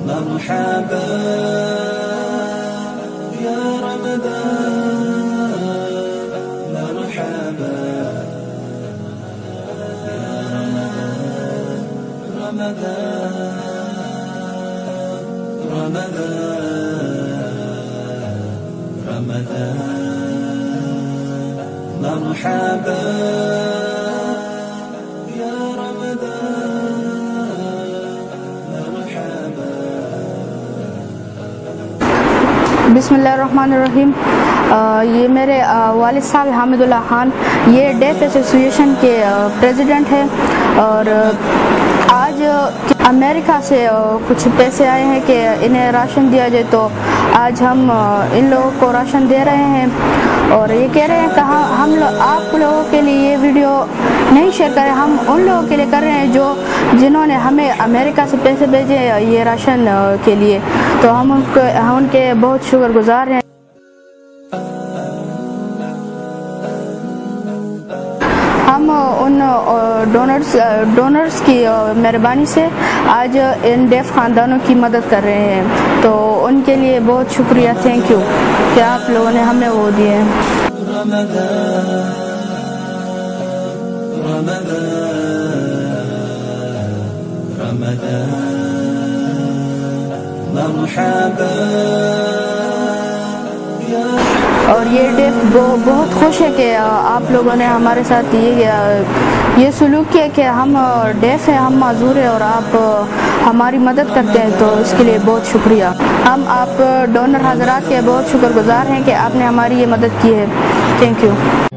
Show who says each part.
Speaker 1: مرحبا يا رمضان مرحبا يا رمضان مرحبا يا
Speaker 2: बिस्मिल्लाहिर्रहमानिर्रहीम। ये मेरे वालिद साहब हामिद उल्लाह खान, ये डेफ एसोसिएशन के प्रेसिडेंट हैं और आज अमेरिका से कुछ पैसे आए हैं कि इन्हें राशन दिया जाए, तो आज हम इन लोगों को राशन दे रहे हैं और ये कह रहे हैं कि हम लोग आप लोगों के लिए ये वीडियो नहीं शेयर करें, हम उन लोगों के लिए कर रहे हैं जिन्होंने हमें अमेरिका से पैसे भेजे ये राशन के लिए, तो हम उनके बहुत शुक्रगुजार हैं। हम उन डोनर्स की मेहरबानी से आज इन डेफ खानदानों की मदद कर रहे हैं, तो उनके लिए बहुत शुक्रिया, थैंक यू कि आप लोगों ने हमें वो दिए हैं। और ये डेफ बहुत खुश है कि आप लोगों ने हमारे साथ ये सलूक किया कि हम डेफ हैं, हम माजूर हैं और आप हमारी मदद करते हैं, तो इसके लिए बहुत शुक्रिया। हम आप डोनर हजरात के बहुत शुक्रगुजार हैं कि आपने हमारी ये मदद की है, थैंक यू।